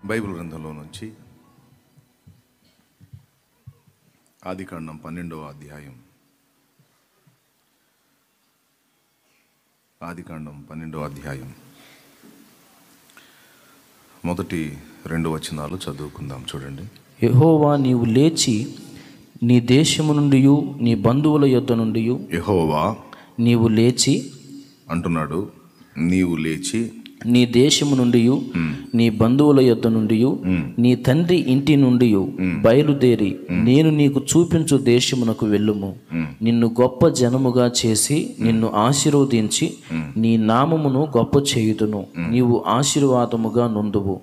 Bible గ్రంథంలో నుంచి ఆదికాండం 12వ అధ్యాయం. ఆదికాండం 12వ అధ్యాయం మొదటి 2 వచనాలు చదువుకుందాం. చూడండి. యెహోవా, నీవు లేచి నీ దేశము నుండి నీ బంధువుల యొద్ద నుండి యెహోవా నీవు లేచి అంటున్నాడు, నీవు లేచి నీ దేశము నుండి నీ బంధువుల యొద్ద నుండి నీ తండ్రి ఇంటి నుండి బయలుదేరి నేను నీకు చూపించు దేశమునకు వెళ్ళుము. నిన్ను గొప్ప జనముగా చేసి నిన్ను ఆశీర్వదించి నీ నామమును గొప్ప చేయుదును. నీవు ఆశీర్వాదముగా నొందువు.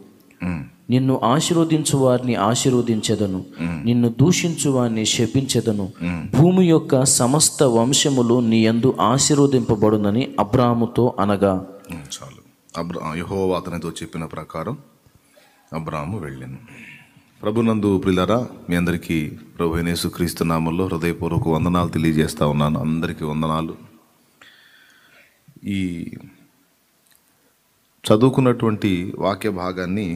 నిన్ను ఆశీర్వదించు వారిని ఆశీర్వదించెదను, నిన్ను దూషించు వారిని శపించెదను. భూమి యొక్క సమస్త వంశములు నీ యందు ఆశీర్వదింపబడునని అబ్రాహాముతో అనగా. చాలు. యెహోవా అతనితో చెప్పిన ప్రకారం అబ్రాహాము వెళ్ళాను. ప్రభునందు ప్రియులారా, మీ అందరికీ ప్రభు అయిన యేసుక్రీస్తు నామములో హృదయపూర్వక వందనాలు తెలియజేస్తా ఉన్నాను. అందరికీ వందనాలు. ఈ చదువుకున్నటువంటి వాక్య భాగాన్ని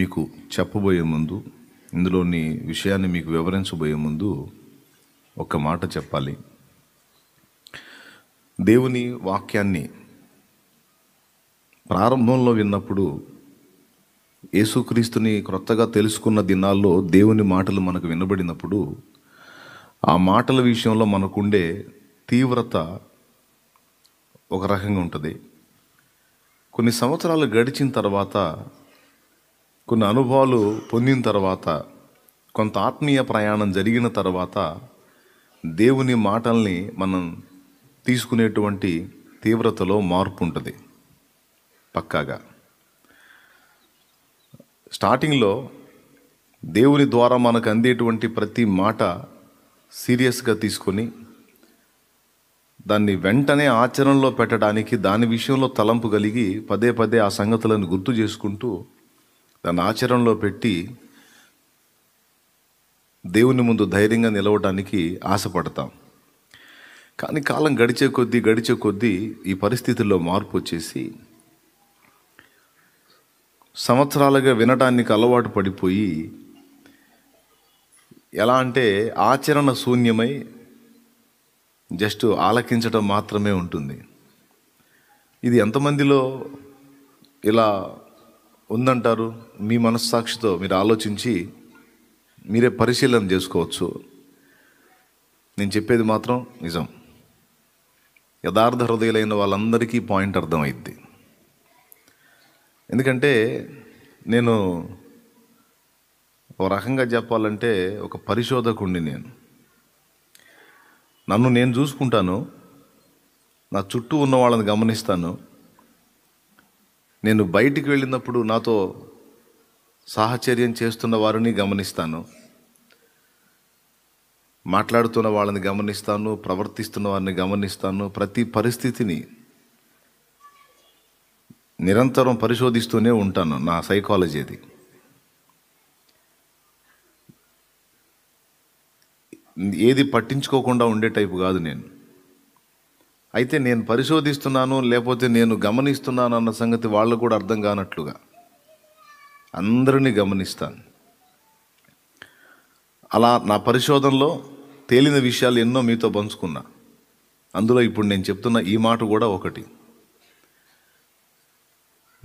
మీకు చెప్పబోయే ముందు, ఇందులోని విషయాన్ని మీకు వివరించబోయే ముందు ఒక మాట చెప్పాలి. దేవుని వాక్యాన్ని ప్రారంభంలో విన్నప్పుడు, యేసుక్రీస్తుని క్రొత్తగా తెలుసుకున్న దినాల్లో దేవుని మాటలు మనకు వినబడినప్పుడు, ఆ మాటల విషయంలో మనకుండే తీవ్రత ఒక రకంగా ఉంటుంది. కొన్ని సంవత్సరాలు గడిచిన తర్వాత, కొన్ని అనుభవాలు పొందిన తర్వాత, కొంత ఆత్మీయ ప్రయాణం జరిగిన తర్వాత దేవుని మాటల్ని మనం తీసుకునేటువంటి తీవ్రతలో మార్పు ఉంటుంది పక్కాగా. స్టార్టింగ్లో దేవుని ద్వారా మనకు అందేటువంటి ప్రతి మాట సీరియస్గా తీసుకొని దాన్ని వెంటనే ఆచరణలో పెట్టడానికి, దాని విషయంలో తలంపు కలిగి పదే పదే ఆ సంగతులను గుర్తు చేసుకుంటూ దాన్ని ఆచరణలో పెట్టి దేవుని ముందు ధైర్యంగా నిలవడానికి ఆశపడతాం. కానీ కాలం గడిచే కొద్దీ ఈ పరిస్థితుల్లో మార్పు వచ్చేసి సంవత్సరాలుగా వినటానికి అలవాటు పడిపోయి, ఎలా అంటే ఆచరణ శూన్యమై జస్ట్ ఆలకించడం మాత్రమే ఉంటుంది. ఇది ఎంతమందిలో ఇలా ఉందంటారు? మీ మనస్సాక్షితో మీరు ఆలోచించి మీరే పరిశీలన చేసుకోవచ్చు. నేను చెప్పేది మాత్రం నిజం. యథార్థ హృదయులైన వాళ్ళందరికీ పాయింట్ అర్థమైద్ది. ఎందుకంటే నేను ఒక రకంగా చెప్పాలంటే ఒక పరిశోధకుడిని. నన్ను నేను చూసుకుంటాను, నా చుట్టూ ఉన్న వాళ్ళని గమనిస్తాను. నేను బయటికి వెళ్ళినప్పుడు నాతో సాహచర్యం చేస్తున్న వారిని గమనిస్తాను, మాట్లాడుతున్న వాళ్ళని గమనిస్తాను, ప్రవర్తిస్తున్న వారిని గమనిస్తాను. ప్రతి పరిస్థితిని నిరంతరం పరిశోధిస్తూనే ఉంటాను. నా సైకాలజీ అది. ఏది పట్టించుకోకుండా ఉండే టైపు కాదు నేను. అయితే నేను పరిశోధిస్తున్నాను, లేకపోతే నేను గమనిస్తున్నాను అన్న సంగతి వాళ్ళకు కూడా అర్థం కానట్లుగా అందరినీ గమనిస్తాను. అలా నా పరిశోధనలో తేలిన విషయాలు ఎన్నో మీతో పంచుకున్నా. అందులో ఇప్పుడు నేను చెప్తున్న ఈ మాట కూడా ఒకటి.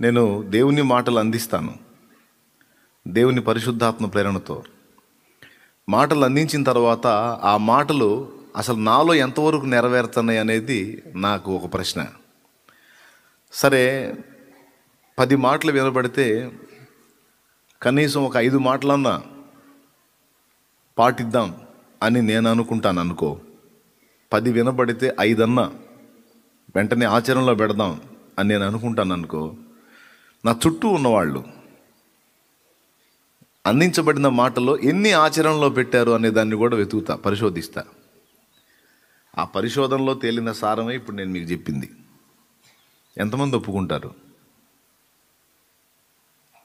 నేను దేవుని మాటలు అందిస్తాను, దేవుని పరిశుద్ధాత్మ ప్రేరణతో మాటలు అందించిన తర్వాత ఆ మాటలు అసలు నాలో ఎంతవరకు నెరవేరుతున్నాయి అనేది నాకు ఒక ప్రశ్న. సరే, 10 మాటలు వినబడితే కనీసం ఒక 5 మాటలన్నా పాటిద్దాం అని నేను అనుకుంటాను అనుకో. 10 వినబడితే 5 అన్నా వెంటనే ఆచరణలో పెడదాం అని నేను అనుకుంటాను అనుకో. నా చుట్టూ ఉన్నవాళ్ళు అందించబడిన మాటలో ఎన్ని ఆచరణలో పెట్టారు అనే దాన్ని కూడా వెతుకుతా, పరిశోధిస్తా. ఆ పరిశోధనలో తేలిన సారమే ఇప్పుడు నేను మీకు చెప్పింది. ఎంతమంది ఒప్పుకుంటారు?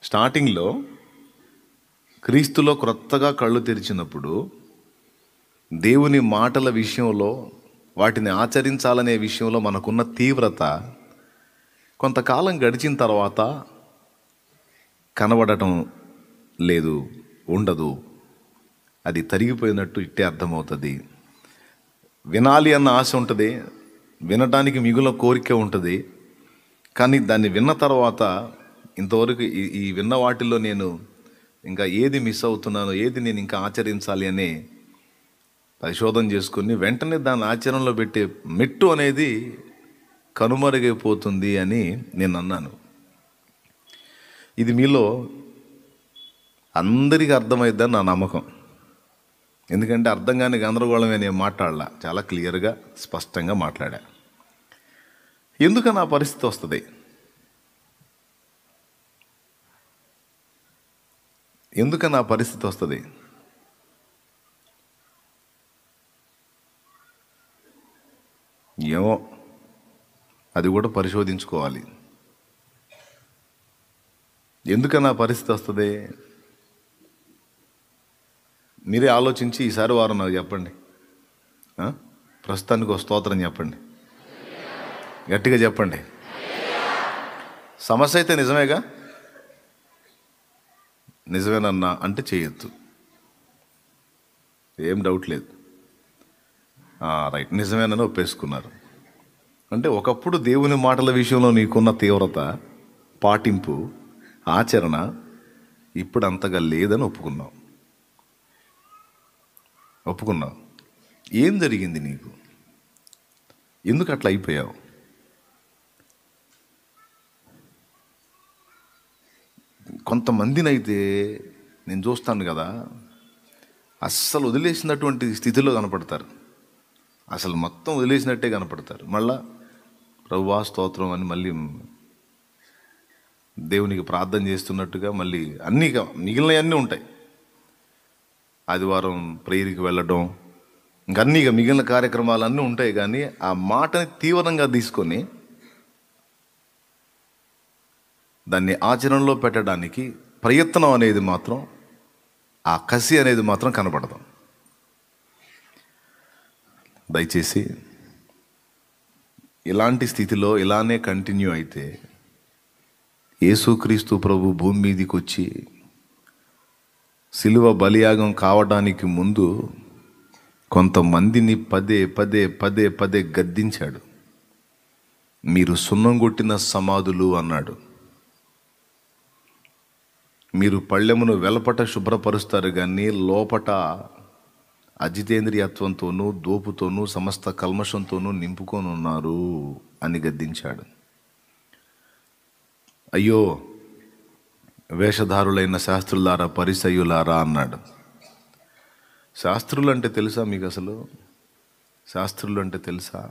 స్టార్టింగ్లో క్రీస్తులో క్రొత్తగా కళ్ళు తెరిచినప్పుడు దేవుని మాటల విషయంలో, వాటిని ఆచరించాలనే విషయంలో మనకున్న తీవ్రత కొంతకాలం గడిచిన తర్వాత కనబడటం లేదు, ఉండదు. అది తరిగిపోయినట్టు ఇట్టే అర్థమవుతుంది. వినాలి అన్న ఆశ ఉంటుంది, వినటానికి మిగుల కోరిక ఉంటుంది. కానీ దాన్ని విన్న తర్వాత ఇంతవరకు ఈ విన్న వాటిల్లో నేను ఇంకా ఏది మిస్ అవుతున్నాను, ఏది నేను ఇంకా ఆచరించాలి అనే పరిశోధన చేసుకుని వెంటనే దాన్ని ఆచరణలో పెట్టే మెట్టు అనేది కనుమరుగైపోతుంది అని నేను అన్నాను. ఇది మీలో అందరికీ అర్థమైద్దని నా నమ్మకం. ఎందుకంటే అర్థం కాని గందరగోళమే నేను మాట్లాడలా, చాలా క్లియర్గా స్పష్టంగా మాట్లాడా. ఎందుకని ఆ పరిస్థితి వస్తుంది? ఎందుకని ఆ పరిస్థితి వస్తుంది? ఏమో, అది కూడా పరిశోధించుకోవాలి. ఎందుకని ఆ పరిస్థితి వస్తుంది? మీరే ఆలోచించి ఈసారి వారం నాకు చెప్పండి. ప్రస్తుతానికి ఒక స్తోత్రం చెప్పండి, గట్టిగా చెప్పండి. సమస్య అయితే నిజమేగా? నిజమేనన్నా అంటే చేయొద్దు, ఏం డౌట్ లేదు. రైట్, నిజమేనని ఒప్పేసుకున్నారు అంటే ఒకప్పుడు దేవుని మాటల విషయంలో నీకున్న తీవ్రత, పాటింపు, ఆచరణ ఇప్పుడు అంతగా లేదని ఒప్పుకున్నావు. ఏం జరిగింది నీకు? ఎందుకు అట్లా అయిపోయావు? కొంతమందినైతే నేను చూస్తాను కదా, అస్సలు వదిలేసినటువంటి స్థితిలో కనపడతారు, అసలు మొత్తం వదిలేసినట్టే కనపడతారు. మళ్ళా ప్రభువా స్తోత్రం అని మళ్ళీ దేవునికి ప్రార్థన చేస్తున్నట్టుగా మళ్ళీ అన్నీ మిగిలినవన్నీ ఉంటాయి. ఆదివారం ప్రేయర్కి వెళ్ళడం, ఇంకన్నీ మిగిలిన కార్యక్రమాలు అన్నీ ఉంటాయి. కానీ ఆ మాటని తీవ్రంగా తీసుకొని దాన్ని ఆచరణలో పెట్టడానికి ప్రయత్నం అనేది మాత్రం, ఆ కసి అనేది మాత్రం కనపడదు. దయచేసి ఇలాంటి స్థితిలో ఇలానే కంటిన్యూ అయితే యేసుక్రీస్తు ప్రభు భూమి మీదకి వచ్చి సిలువ బలియాగం కావడానికి ముందు కొంతమందిని పదే పదే పదే పదే గద్దించాడు. మీరు సున్నం కొట్టిన సమాధులు అన్నాడు. మీరు పళ్ళెమును వెలపట శుభ్రపరుస్తారు కానీ లోపట అజితేంద్రియత్వంతోనూ దోపుతోనూ సమస్త కల్మషంతోనూ నింపుకొని ఉన్నారు అని గద్దించాడు. అయ్యో వేషధారులైన శాస్త్రులారా, పరిసయ్యులారా అన్నాడు. శాస్త్రులు అంటే తెలుసా మీకు? అసలు శాస్త్రులు అంటే తెలుసా?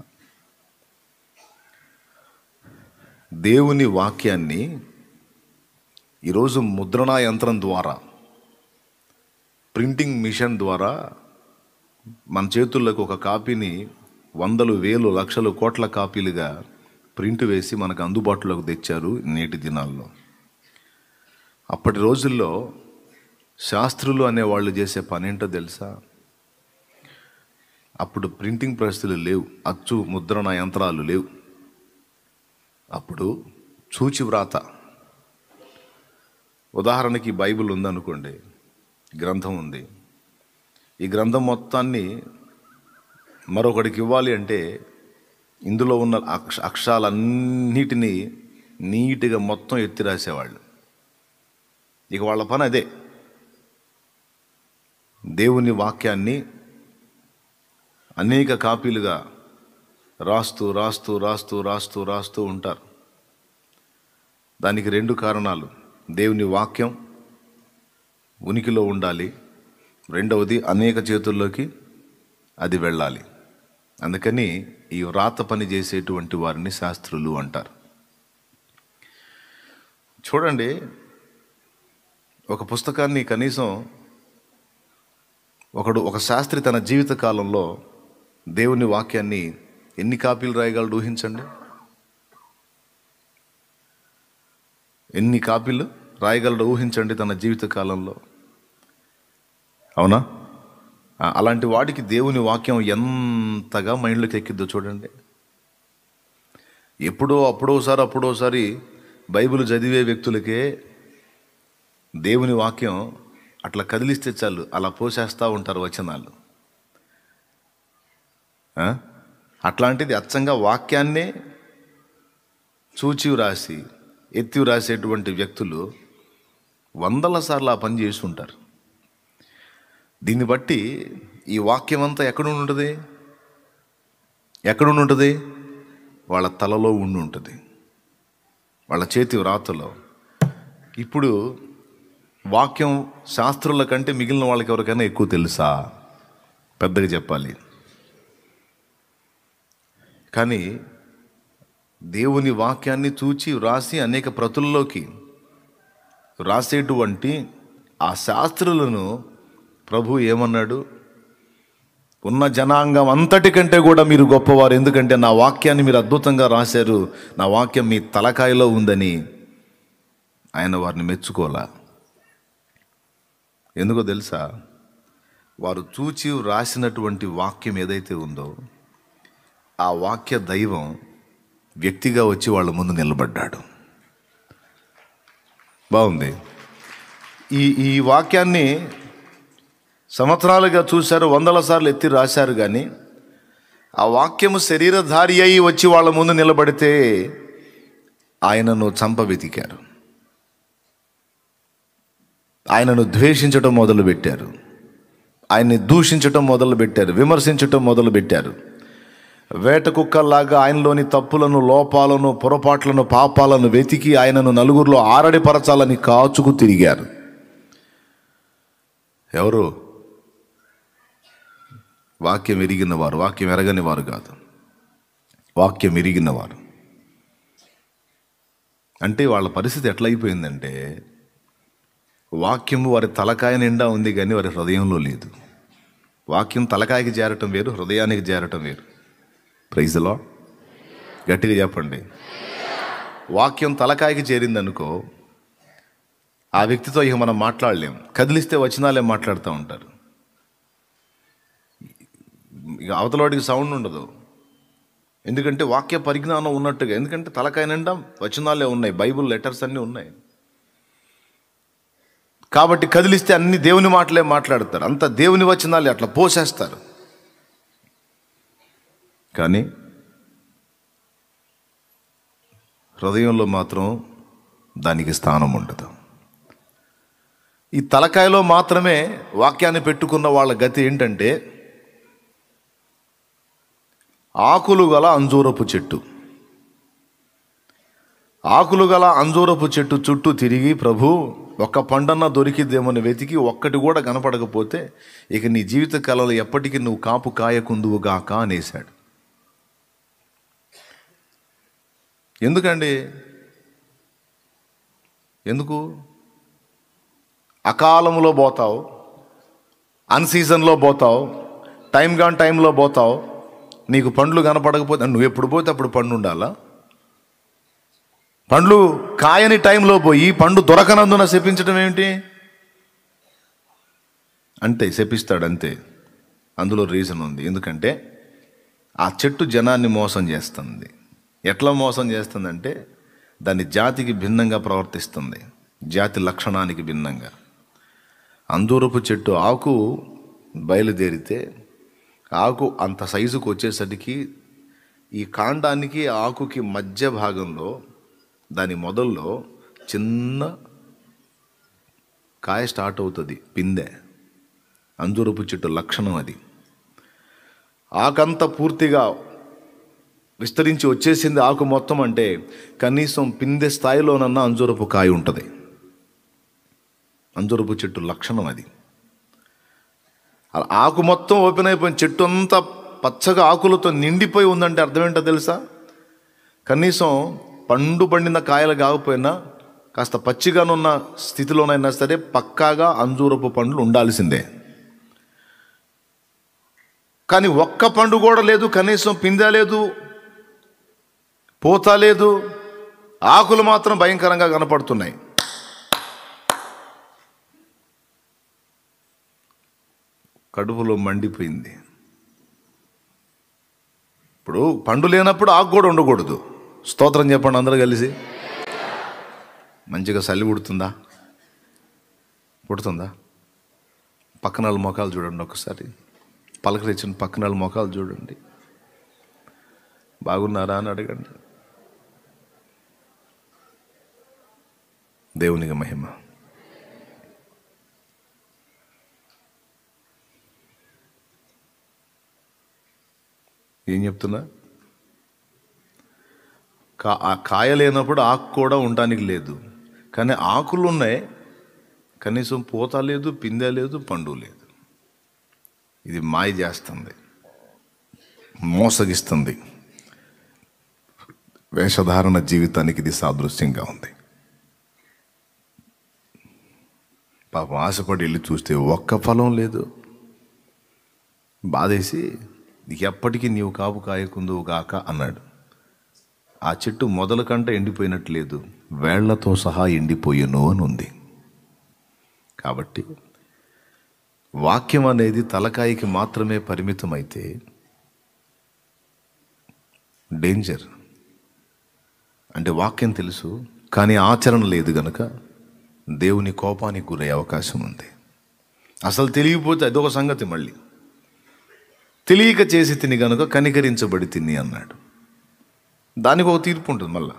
దేవుని వాక్యాన్ని ఈరోజు ముద్రణా యంత్రం ద్వారా, ప్రింటింగ్ మిషన్ ద్వారా మన చేతుల్లోకి ఒక కాపీని వందలు, వేలు, లక్షలు, కోట్ల కాపీలుగా ప్రింట్ వేసి మనకు అందుబాటులోకి తెచ్చారు నేటి దినాల్లో. అప్పటి రోజుల్లో శాస్త్రులు అనేవాళ్ళు చేసే పనేంటో తెలుసా? అప్పుడు ప్రింటింగ్ ప్రెస్సులు లేవు, అచ్చు ముద్రణ యంత్రాలు లేవు. అప్పుడు చూచి వ్రాత. ఉదాహరణకి బైబిల్ ఉందనుకోండి, గ్రంథం ఉంది. ఈ గ్రంథం మొత్తాన్ని మరొకడికి ఇవ్వాలి అంటే ఇందులో ఉన్న అక్షరాలన్నిటినీ నీట్గా మొత్తం ఎత్తి రాసేవాళ్ళు. ఇక వాళ్ళ పని అదే. దేవుని వాక్యాన్ని అనేక కాపీలుగా రాస్తూ రాస్తూ రాస్తూ రాస్తూ రాస్తూ ఉంటారు. దానికి రెండు కారణాలు. దేవుని వాక్యం ఉనికిలో ఉండాలి, రెండవది అనేక చేతుల్లోకి అది వెళ్ళాలి. అందుకని ఈ వ్రాత పని చేసేటువంటి వారిని శాస్త్రులు అంటారు. చూడండి, ఒక పుస్తకాన్ని కనీసం ఒక శాస్త్రి తన జీవిత కాలంలో దేవుని వాక్యాన్ని ఎన్ని కాపీలు రాయగలడు ఊహించండి. ఎన్ని కాపీలు రాయగలడు ఊహించండి తన జీవిత కాలంలో. అవునా? అలాంటి వాడికి దేవుని వాక్యం ఎంతగా మైండ్లోకి ఎక్కిద్దో చూడండి. అప్పుడోసారి బైబిల్ చదివే వ్యక్తులకే దేవుని వాక్యం అట్లా కదిలిస్తే చాలు అలా పోసేస్తూ ఉంటారు వచనాలు. అట్లాంటిది అచ్చంగా వాక్యాన్నే చూచి వ్రాసి ఎత్తి వ్రాసేటువంటి వ్యక్తులు వందల సార్లు ఆ పని చేసి ఉంటారు. దీన్ని బట్టి ఈ వాక్యం అంతా ఎక్కడుండి ఉంటుంది? వాళ్ళ తలలో ఉండి ఉంటుంది, వాళ్ళ చేతి వ్రాతలో. ఇప్పుడు వాక్యం శాస్త్రుల కంటే మిగిలిన వాళ్ళకి ఎవరికైనా ఎక్కువ తెలుసా? పెద్దగా చెప్పాలి. కానీ దేవుని వాక్యాన్ని చూచి వ్రాసి అనేక ప్రతుల్లోకి వ్రాసేటువంటి ఆ శాస్త్రులను ప్రభు ఏమన్నాడు? ఉన్న జనాంగం అంతటికంటే కూడా మీరు గొప్పవారు, ఎందుకంటే నా వాక్యాన్ని మీరు అద్భుతంగా రాశారు, నా వాక్యం మీ తలకాయలో ఉందని ఆయన వారిని మెచ్చుకోలా. ఎందుకో తెలుసా? వారు చూచి రాసినటువంటి వాక్యం ఏదైతే ఉందో ఆ వాక్య దైవం వ్యక్తిగా వచ్చి వాళ్ళ ముందు నిలబడ్డాడు. బాగుంది. ఈ వాక్యాన్ని సంవత్సరాలుగా చూశారు, వందల సార్లు ఎత్తి రాశారు. కానీ ఆ వాక్యము శరీరధారి అయి వచ్చి వాళ్ళ ముందు నిలబడితే ఆయనను చంపవెతికారు, ఆయనను ద్వేషించటం మొదలుపెట్టారు, ఆయన్ని దూషించటం మొదలుపెట్టారు, విమర్శించటం మొదలుపెట్టారు. వేట కుక్కల్లాగా ఆయనలోని తప్పులను, లోపాలను, పొరపాట్లను, పాపాలను వెతికి ఆయనను నలుగురిలో ఆరడిపరచాలని కాచుకు తిరిగారు. ఎవరు? వాక్యం ఎరిగిన వారు, వాక్యం ఎరగని వారు కాదు, వాక్యం ఎరిగిన వారు. అంటే వాళ్ళ పరిస్థితి ఎట్లా అయిపోయిందంటే వాక్యము వారి తలకాయ నిండా ఉంది కానీ వారి హృదయంలో లేదు. వాక్యం తలకాయకి చేరటం వేరు, హృదయానికి చేరటం వేరు. Praise the lord. గట్టిగా చెప్పండి. వాక్యం తలకాయకి చేరిందనుకో, ఆ వ్యక్తితో ఇక మనం మాట్లాడలేం. కదిలిస్తే వచనాలే మాట్లాడుతూ ఉంటారు. ఇక అవతలవాడికి సౌండ్ ఉండదు, ఎందుకంటే వాక్య పరిజ్ఞానం ఉన్నట్టుగా. ఎందుకంటే తలకాయ నిండా వచనాలే ఉన్నాయి, బైబుల్ లెటర్స్ అన్నీ ఉన్నాయి. కాబట్టి కదిలిస్తే అన్ని దేవుని మాటలే మాట్లాడతారు, అంత దేవుని వచనాలే అట్లా పోసేస్తారు. కానీ హృదయంలో మాత్రం దానికి స్థానం ఉండదు. ఈ తలకాయలో మాత్రమే వాక్యాన్ని పెట్టుకున్న వాళ్ళ గతి ఏంటంటే ఆకులు గల అంజూరపు చెట్టు. ఆకులు గల అంజూరపు చెట్టు చుట్టూ తిరిగి, ప్రభు ఒక్క పండన్న దొరికిద్దేమని వెతికి ఒక్కటి కూడా కనపడకపోతే ఇక నీ జీవిత కాలంలో ఎప్పటికీ నువ్వు కాపు కాయకుందువుగాక అనేశాడు. ఎందుకండి? ఎందుకు? అకాలంలో పోతావు, అన్సీజన్లో పోతావు, టైం కాని టైంలో పోతావు. నీకు పండ్లు కనపడకపోతే నువ్వు ఎప్పుడు పోతే అప్పుడు పండు ఉండాలా? పండ్లు కాయని టైంలో పోయి పండు దొరకనందున శపించడం ఏమిటి? అంతే, శపిస్తాడు అంతే. అందులో రీజన్ ఉంది. ఎందుకంటే ఆ చెట్టు జనాన్ని మోసం చేస్తుంది. ఎట్లా మోసం చేస్తుందంటే దాని జాతికి భిన్నంగా ప్రవర్తిస్తుంది, జాతి లక్షణానికి భిన్నంగా. అంజూరపు చెట్టు ఆకు బయలుదేరితే ఆకు అంత సైజుకు వచ్చేసరికి ఈ కాండానికి ఆకుకి మధ్య భాగంలో దాని మొదల్లో చిన్న కాయ స్టార్ట్ అవుతుంది, పిందె. అంజూరపు చెట్టు లక్షణం అది. ఆకంతా పూర్తిగా విస్తరించి వచ్చేసింది ఆకు మొత్తం అంటే కనీసం పిందె స్థాయిలోనన్నా అంజూరపు కాయ ఉంటుంది. అంజూరపు చెట్టు లక్షణం అది. ఆకు మొత్తం ఓపెన్ అయిపోయింది, చెట్టు అంతా పచ్చగా ఆకులతో నిండిపోయి ఉందంటే అర్థం ఏంటో తెలుసా? కనీసం పండు పండిన కాయలు కాకపోయినా కాస్త పచ్చిగానున్న స్థితిలోనైనా సరే పక్కాగా అంజూరపు పండ్లు ఉండాల్సిందే. కానీ ఒక్క పండు కూడా లేదు, కనీసం పిందె లేదు, పూత లేదు, ఆకులు మాత్రం భయంకరంగా కనపడుతున్నాయి. కడుపులో మండిపోయింది. ఇప్పుడు పండు లేనప్పుడు ఆకు కూడా ఉండకూడదు. స్తోత్రం చెప్పండి అందరూ కలిసి. మంచిగా చలి పుడుతుందా? పక్కన వాళ్ళ మొఖాలు చూడండి ఒకసారి. పలకరించిన పక్కన వాళ్ళ మొఖాలు చూడండి. బాగున్నారా అని అడగండి. దేవునికి మహిమ. ఏం చెప్తున్నా? కాయ లేనప్పుడు ఆకు కూడా ఉండటానికి లేదు, కానీ ఆకులు ఉన్నాయి, కనీసం పూత లేదు, పిందె లేదు, పండు లేదు. ఇది మాయ చేస్తుంది, మోసగిస్తుంది. వేషధారణ జీవితానికి ఇది సాదృశ్యంగా ఉంది. పాపం ఆశపడి వెళ్ళి చూస్తే ఒక్క ఫలం లేదు. బాధేసి ఎప్పటికీ నీవు కాపు కాయకుందువు గాక అన్నాడు. ఆ చెట్టు మొదల కంటే ఎండిపోయినట్లేదు, వేళ్లతో సహా ఎండిపోయెను అని ఉంది. కాబట్టి వాక్యం అనేది తలకాయకి మాత్రమే పరిమితమైతే డేంజర్. అంటే వాక్యం తెలుసు కానీ ఆచరణ లేదు గనుక దేవుని కోపానికి గురయ్యే అవకాశం ఉంది. అసలు తెలియకపోతే అదొక సంగతి. మళ్ళీ తెలియక చేసి తిని గనుక కనికరించబడి తిని అన్నాడు. దానికి ఒక తీర్పు ఉంటుంది. మళ్ళా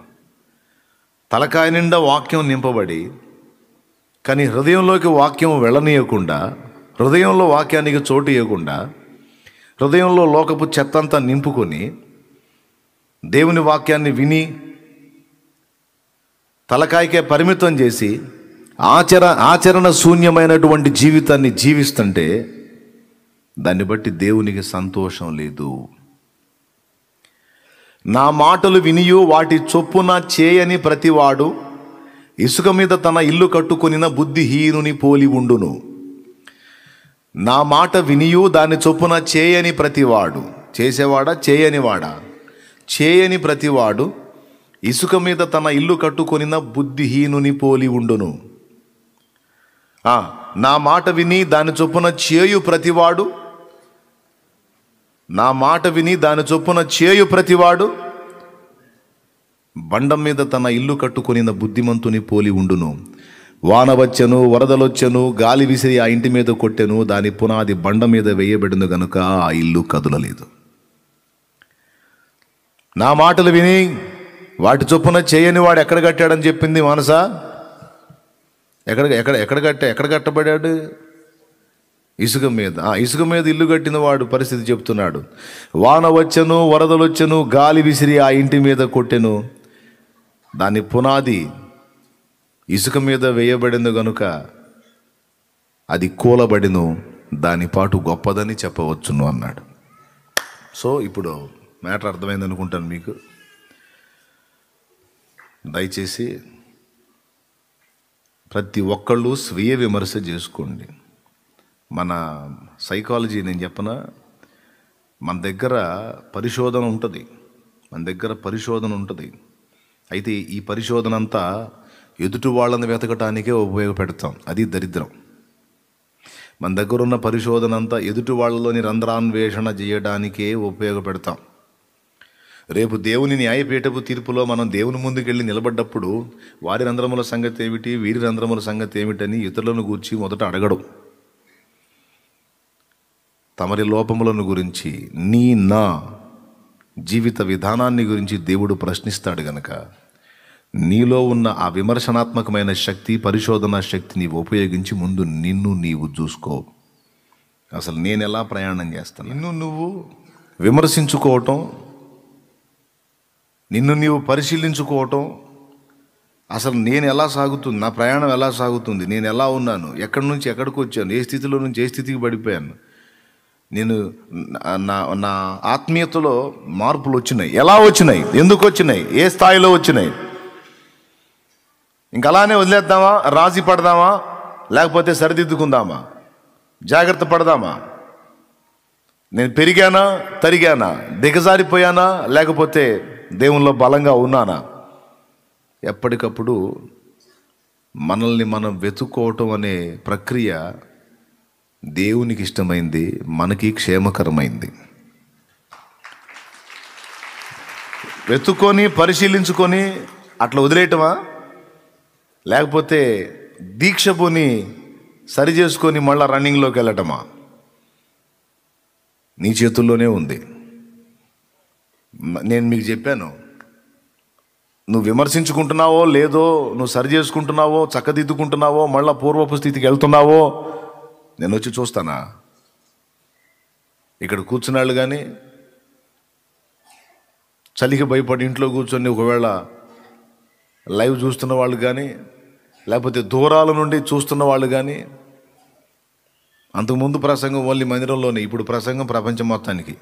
తలకాయ నిండా వాక్యం నింపబడి కానీ హృదయంలోకి వాక్యం వెళ్ళనీయకుండా, హృదయంలో వాక్యానికి చోటు ఇవ్వకుండా, హృదయంలో లోకపు చెత్తంతా నింపుకొని దేవుని వాక్యాన్ని విని తలకాయకే పరిమితం చేసి ఆచరణ శూన్యమైనటువంటి జీవితాన్ని జీవిస్తుంటే దాన్ని బట్టి దేవునికి సంతోషం లేదు. నా మాటలు వినియు వాటి చొప్పున చేయని ప్రతివాడు ఇసుక మీద తన ఇల్లు కట్టుకొనిన బుద్ధిహీనుని పోలి ఉండును. నా మాట వినియు దాని చొప్పున చేయని ప్రతివాడు, చేసేవాడా చేయనివాడా? చేయని ప్రతివాడు ఇసుక మీద తన ఇల్లు కట్టుకొనిన బుద్ధిహీనుని పోలి ఉండును. నా మాట విని దాని చొప్పున చేయు ప్రతివాడు, నా మాట విని దాని చొప్పున చేయు ప్రతివాడు బండం మీద తన ఇల్లు కట్టుకొనిన బుద్ధిమంతుని పోలి ఉండును. వాన వచ్చెను, వరదలొచ్చెను, గాలి విసిరి ఆ ఇంటి మీద కొట్టెను, దాని పునాది బండ మీద వేయబడిన గనుక ఆ ఇల్లు కదులలేదు. నా మాటలు విని వాటి చొప్పున చేయని వాడు ఎక్కడ కట్టాడని చెప్పింది మానస? ఎక్కడ కట్టబడాడు? ఇసుక మీద. ఇసుక మీద ఇల్లు కట్టిన వాడు పరిస్థితి చెప్తున్నాడు. వాన వచ్చెను, వరదలొచ్చెను, గాలి విసిరి ఆ ఇంటి మీద కొట్టెను, దాని పునాది ఇసుక మీద వేయబడింది గనుక అది కూలబడిను, దాని పాటు గొప్పదని చెప్పవచ్చును అన్నాడు. సో ఇప్పుడు మ్యాటర్ అర్థమైంది అనుకుంటాను మీకు. దయచేసి ప్రతి ఒక్కళ్ళు స్వీయ విమర్శ చేసుకోండి. మన సైకాలజీ నేను చెప్పనా, మన దగ్గర పరిశోధన ఉంటుంది. అయితే ఈ పరిశోధన అంతా ఎదుటి వాళ్ళని వెతకటానికే ఉపయోగపెడతాం. అది దరిద్రం. మన దగ్గర ఉన్న పరిశోధన అంతా ఎదుటి వాళ్ళలోని రంధ్రాన్వేషణ చేయడానికే ఉపయోగపెడతాం. రేపు దేవుని న్యాయపీఠపు తీర్పులో మనం దేవుని ముందుకెళ్ళి నిలబడ్డప్పుడు వారి రంధ్రముల సంగతి ఏమిటి, వీరి రంధ్రముల సంగతి ఏమిటని ఇతరులను గూర్చి మొదట అడగడం. తమరి లోపములను గురించి, నా జీవిత విధానాన్ని గురించి దేవుడు ప్రశ్నిస్తాడు గనక నీలో ఉన్న ఆ విమర్శనాత్మకమైన శక్తి, పరిశోధనా శక్తి నీవు ఉపయోగించి ముందు నిన్ను నీవు చూసుకో. అసలు నేను ఎలా ప్రయాణం చేస్తాను? నిన్ను నువ్వు విమర్శించుకోవటం, నిన్ను నీవు పరిశీలించుకోవటం, అసలు నేను ఎలా సాగుతుంది, నా ప్రయాణం ఎలా సాగుతుంది, నేను ఎలా ఉన్నాను, ఎక్కడి నుంచి ఎక్కడికి వచ్చాను, ఏ స్థితిలో నుంచి ఏ స్థితికి పడిపోయాను, నేను నా ఆత్మీయతలో మార్పులు వచ్చినాయి, ఎలా వచ్చినాయి, ఎందుకు వచ్చినాయి, ఏ స్థాయిలో వచ్చినాయి. ఇంక అలానే వదిలేద్దామా, రాజీ పడదామా, లేకపోతే సరిదిద్దుకుందామా, జాగ్రత్త పడదామా? నేను పెరిగానా, తరిగానా, దిగజారిపోయానా, లేకపోతే దేవునిలో బలంగా ఉన్నానా? ఎప్పటికప్పుడు మనల్ని మనం వెతుక్కోవటం అనే ప్రక్రియ దేవునికి ఇష్టమైంది, మనకి క్షేమకరమైంది. వెతుక్కొని పరిశీలించుకొని అట్లా వదిలేయటమా, లేకపోతే దీక్ష పోని సరి చేసుకొని మళ్ళీ రన్నింగ్లోకి వెళ్ళటమా? నీ చేతుల్లోనే ఉంది. నేను మీకు చెప్పాను, నువ్వు విమర్శించుకుంటున్నావో లేదో, నువ్వు సరి చేసుకుంటున్నావో, చక్కదిద్దుకుంటున్నావో, మళ్ళీ పూర్వపు స్థితికి వెళ్తున్నావో నేను వచ్చి చూస్తానా? ఇక్కడ కూర్చున్నాళ్ళు కానీ చలికి భయపడి ఇంట్లో కూర్చొని ఒకవేళ లైవ్ చూస్తున్న వాళ్ళు కానీ, లేకపోతే దూరాల నుండి చూస్తున్న వాళ్ళు కానీ, అంతకుముందు ప్రసంగం ఓన్లీ మందిరంలోనే, ఇప్పుడు ప్రసంగం ప్రపంచం మొత్తానికి.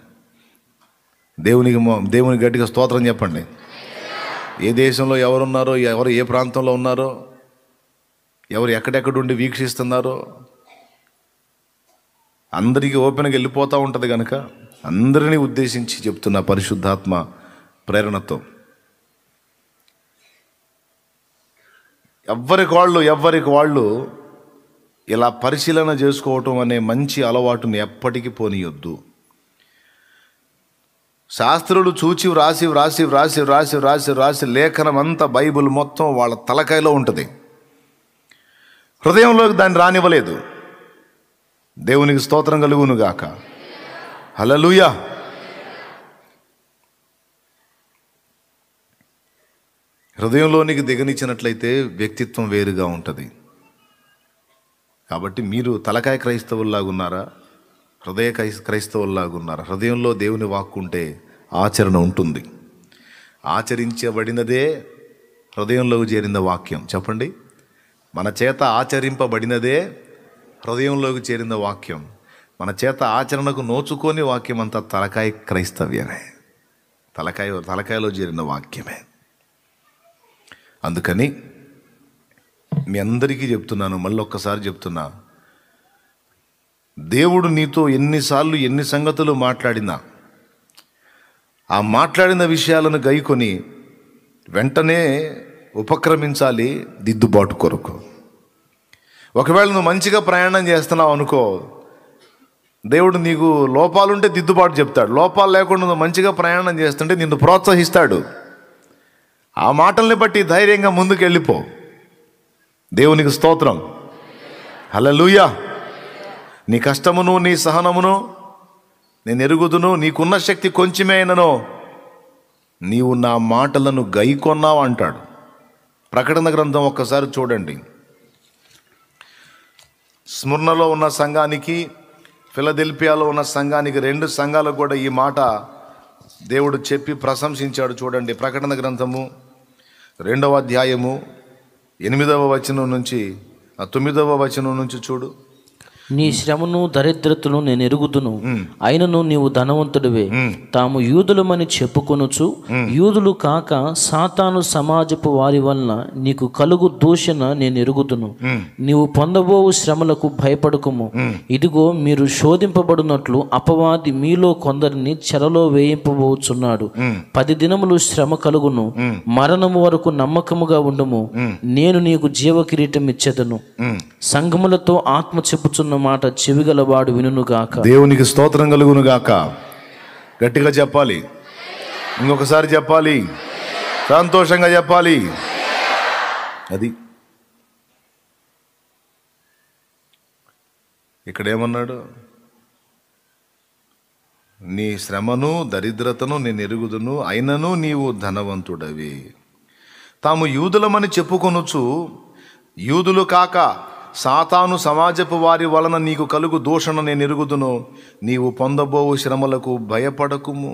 దేవుని గట్టిగా స్తోత్రం చెప్పండి. ఏ దేశంలో ఎవరున్నారో, ఎవరు ఏ ప్రాంతంలో ఉన్నారో, ఎవరు ఎక్కడెక్కడుండి వీక్షిస్తున్నారో అందరికీ ఓపెన్గా వెళ్ళిపోతూ ఉంటుంది కనుక అందరినీ ఉద్దేశించి చెప్తున్న పరిశుద్ధాత్మ ప్రేరణతో ఎవ్వరికి వాళ్ళు ఇలా పరిశీలన చేసుకోవటం అనే మంచి అలవాటుని ఎప్పటికీ పోనీయొద్దు. శాస్త్రులు చూచి వ్రాసి లేఖనం అంతా బైబిల్ మొత్తం వాళ్ళ తలకాయలో ఉంటుంది, హృదయంలోకి దాన్ని రానివ్వలేదు. దేవునికి స్తోత్రం కలుగును గాక. హల్లెలూయా. హృదయంలోనికి దిగనిచ్చినట్లయితే వ్యక్తిత్వం వేరుగా ఉంటుంది. కాబట్టి మీరు తలకాయ క్రైస్తవుల్లాగా ఉన్నారా, హృదయ క్రైస్తవుల్లాగా ఉన్నారా? హృదయంలో దేవుని వాక్కు ఉంటే ఆచరణ ఉంటుంది. ఆచరించబడినదే హృదయంలోకి చేరిన వాక్యం. చెప్పండి, మన చేత ఆచరింపబడినదే హృదయంలోకి చేరిన వాక్యం. మన చేత ఆచరణకు నోచుకొని వాక్యం అంతా తలకాయ క్రైస్తవ్యమే, తలకాయలో చేరిన వాక్యమే. అందుకని మీ అందరికీ చెప్తున్నాను, మళ్ళీ ఒక్కసారి చెప్తున్నా, దేవుడు నీతో ఎన్నిసార్లు ఎన్ని సంగతులు మాట్లాడినా ఆ మాట్లాడిన విషయాలను గైకొని వెంటనే ఉపక్రమించాలి దిద్దుబాటు కొరకు. ఒకవేళ నువ్వు మంచిగా ప్రయాణం చేస్తున్నావు అనుకో, దేవుడు నీకు లోపాలుంటే దిద్దుబాటు చెప్తాడు. లోపాలు లేకుండా నువ్వు మంచిగా ప్రయాణం చేస్తుంటే నిన్ను ప్రోత్సహిస్తాడు. ఆ మాటల్ని బట్టి ధైర్యంగా ముందుకు వెళ్ళిపో. దేవునికి స్తోత్రం. హల్లెలూయా. నీ కష్టమును నీ సహనమును నేను ఎరుగుదును, నీకున్న శక్తి కొంచెమే అయినను నీవు నా మాటలను గైకొన్నావు అంటాడు. ప్రకటన గ్రంథం ఒక్కసారి చూడండి. స్ముర్నలో ఉన్న సంఘానికి, ఫిలదెల్ఫియాలో ఉన్న సంఘానికి, రెండు సంఘాలకు కూడా ఈ మాట దేవుడు చెప్పి ప్రశంసించాడు. చూడండి, ప్రకటన గ్రంథము 2వ అధ్యాయము 8వ వచనం నుంచి 9వ వచనం నుంచి చూడు. నీ శ్రమను దరిద్రతను నేను ఎరుగుదును, అయినను నీవు ధనవంతుడివే. తాము యూదులమని చెప్పుకొనుచు యూదులు కాక సాతాను సమాజపు వారి వలన నీకు కలుగు దూషణ నేను ఎరుగుదును. నీవు పొందబోవు శ్రమలకు భయపడకుము. ఇదిగో మీరు శోధింపబడినట్లు అపవాది మీలో కొందరిని చెరలో వేయింపబోచున్నాడు. 10 దినములు శ్రమ కలుగును, మరణము వరకు నమ్మకముగా ఉండుము. నేను నీకు జీవ కిరీటం ఇచ్చెదను. సంఘములతో ఆత్మ చెప్పుచున్న మాట చెవిగలవాడు వినుగాక. దేవునికి స్తోత్రం కలుగును గాక. గట్టిగా చెప్పాలి, ఇంకొకసారి చెప్పాలి, సంతోషంగా చెప్పాలి. అది ఇక్కడ ఏమన్నాడు? నీ శ్రమను దరిద్రతను నేను ఎరుగుదును, అయినను నీవు ధనవంతుడవి. తాము యూదులమని చెప్పుకొనుచు యూదులు కాక సాతాను సమాజపు వారి వలన నీకు కలుగు దూషణ నేను ఎరుగుదును. నీవు పొందబోవు శ్రమలకు భయపడకుము.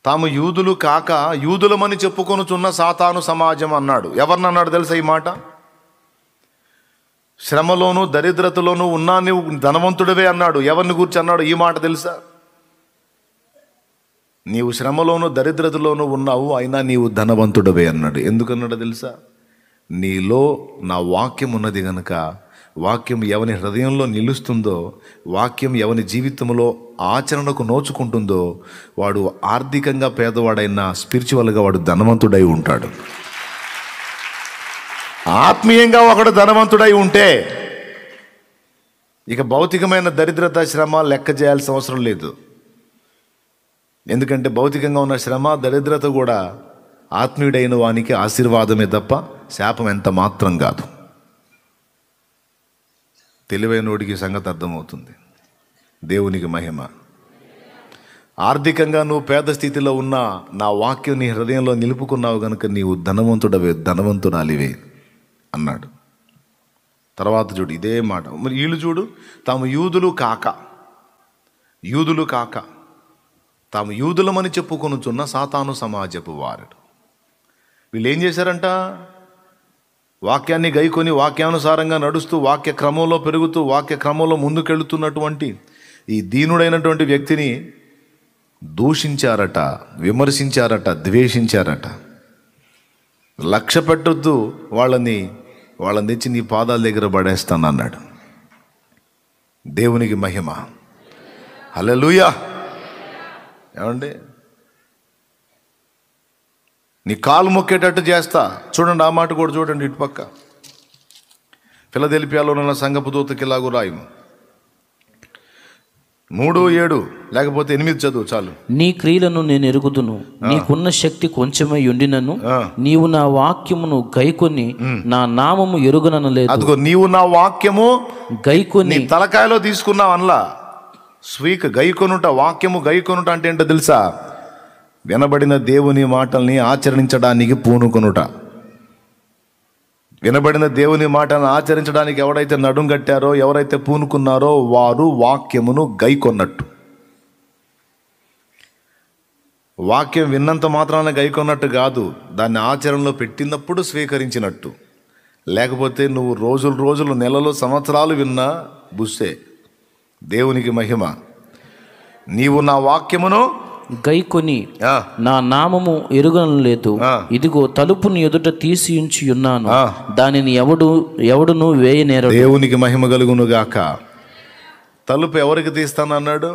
తాము యూదులు కాక యూదులమని చెప్పుకొనుచున్న సాతాను సమాజం అన్నాడు. ఎవరినన్నాడు తెలుసా ఈ మాట? శ్రమలోను దరిద్రతలోను ఉన్నా నీవు ధనవంతుడివే అన్నాడు. ఎవరిని గురించి అన్నాడు ఈ మాట తెలుసా? నీవు శ్రమలోను దరిద్రతలోను ఉన్నావు, అయినా నీవు ధనవంతుడివే అన్నాడు. ఎందుకన్నాడు తెలుసా? నీలో నా వాక్యం ఉన్నది గనుక. వాక్యం ఎవని హృదయంలో నిలుస్తుందో, వాక్యం ఎవని జీవితంలో ఆచరణకు నోచుకుంటుందో వాడు ఆర్థికంగా పేదవాడైనా స్పిరిచువల్గా వాడు ధనవంతుడై ఉంటాడు. ఆత్మీయంగా ఒకడు ధనవంతుడై ఉంటే ఇక భౌతికమైన దరిద్రత శ్రమ లెక్క చేయాల్సిన అవసరం లేదు. ఎందుకంటే భౌతికంగా ఉన్న శ్రమ దరిద్రత కూడా ఆత్మీయుడైన వానికి ఆశీర్వాదమే తప్ప శాపం ఎంత మాత్రం కాదు. తెలివైనోడికి సంగతి అర్థమవుతుంది. దేవునికి మహిమ. ఆర్థికంగా నువ్వు పేద స్థితిలో ఉన్నా నా వాక్యం నీ హృదయంలో నిలుపుకున్నావు కనుక నీవు ధనవంతుడాలివే అన్నాడు. తర్వాత చూడు ఇదే మాట. మరి వీళ్ళు చూడు, తాము యూదులు కాక తాము యూదులమని చెప్పుకొనుచున్న సాతాను సమాజపు వారు. వీళ్ళు ఏం చేశారంట? వాక్యాన్ని గైకొని వాక్యానుసారంగా నడుస్తూ వాక్య క్రమంలో పెరుగుతూ వాక్య క్రమంలో ముందుకెళ్తున్నటువంటి ఈ దీనుడైనటువంటి వ్యక్తిని దూషించారట, విమర్శించారట, ద్వేషించారట. లక్ష్య పెట్టొద్దు, వాళ్ళని తెచ్చి నీ పాదాల దగ్గర పడేస్తాను అన్నాడు. దేవునికి మహిమ. హల్లెలూయా. ఏమండి, నీ కాలు మొక్కేటట్టు చేస్తా. చూడండి, ఆ మాట కూడా చూడండి. ఇటుపక్క ఫిలదెల్ఫియాలో ఉన్న సంఘపు దూతకి ఇలాగూ రాయము. 3:7 లేకపోతే 8 చదువు చాలు. నీ క్రియలను నేను ఎరుగుదును, నీకున్న శక్తి కొంచెమై ఉండినను నీవు నా వాక్యమును గైకొని నా నామము ఎరుగననలేదు. అదిగో నీవు నా వాక్యము గైకొని తలకాయలో తీసుకున్నావు అనలా. గైకొనుట, వాక్యము గైకొనుట అంటే ఏంటో తెలుసా? వినబడిన దేవుని మాటల్ని ఆచరించడానికి పూనుకొనుట. వినబడిన దేవుని మాటలను ఆచరించడానికి ఎవరైతే నడుం కట్టారో, ఎవరైతే పూనుకున్నారో వారు వాక్యమును గైకొన్నట్టు. వాక్యం విన్నంత మాత్రాన గైకొన్నట్టు కాదు, దాన్ని ఆచరణలో పెట్టినప్పుడు స్వీకరించినట్టు. లేకపోతే నువ్వు రోజులు నెలలు సంవత్సరాలు విన్నా బుస్సే. దేవునికి మహిమ. నీవు నా వాక్యమును గైకొని నా నామము ఎరుగనలేదు. ఇదిగో తలుపుని ఎదుట తీసి ఉంచి ఉన్నాను, దానిని ఎవడును వేయనేరడు. దేవునికి మహిమ కలుగును గాక. తలుపు ఎవరికి తీస్తానన్నాడు?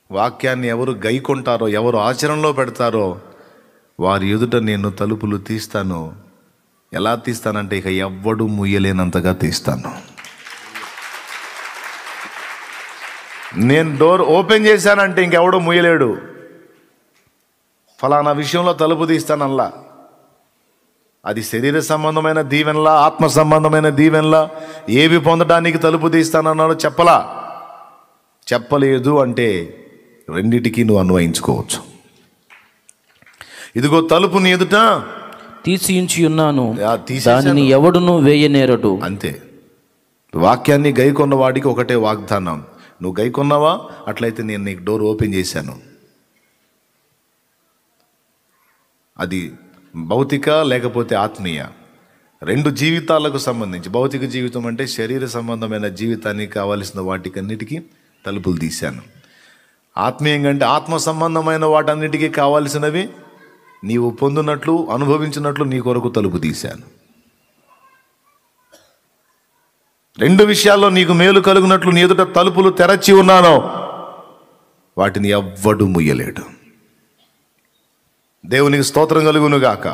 వాక్యాన్ని ఎవరు గైకొంటారో, ఎవరు ఆచరణలో పెడతారో వారి ఎదుట నేను తలుపులు తీస్తాను. ఎలా తీస్తానంటే ఇక ఎవ్వడు ముయ్యలేనంతగా తీస్తాను. నేను డోర్ ఓపెన్ చేశానంటే ఇంకెవడో ముయ్యలేడు. ఫలానా విషయంలో తలుపు తీస్తానల్లా. అది శరీర సంబంధమైన దీవెనలా, ఆత్మ సంబంధమైన దీవెనలా, ఏవి పొందడానికి తలుపు తీస్తానన్నాడో చెప్పలేదు అంటే రెండిటికి నువ్వు అన్వయించుకోవచ్చు. ఇదిగో తలుపు నీ ఎదుట తీసి ఉంచి ఉన్నాను, దానిని ఎవడును వేయనేరడు. అంతే. వాక్యాన్ని గైకొన్న వాడికి ఒకటే వాగ్దానం, నువ్వు గైకొన్నావా? అట్లయితే నేను నీకు డోర్ ఓపెన్ చేశాను. అది భౌతిక లేకపోతే ఆత్మీయ, రెండు జీవితాలకు సంబంధించి. భౌతిక జీవితం అంటే శరీర సంబంధమైన జీవితానికి కావలసిన వాటికన్నిటికీ తలుపులు తీశాను. ఆత్మీయంగా అంటే ఆత్మ సంబంధమైన వాటన్నిటికీ కావాల్సినవి నీవు పొందినట్లు, అనుభవించినట్లు నీ కొరకు తలుపు తీశాను. రెండు విషయాల్లో నీకు మేలు కలుగునట్లు నీ ఎదుట తలుపులు తెరచి ఉన్నాను, వాటిని ఎవ్వడు ముయ్యలేడు. దేవునికి స్తోత్రం కలుగునుగాక.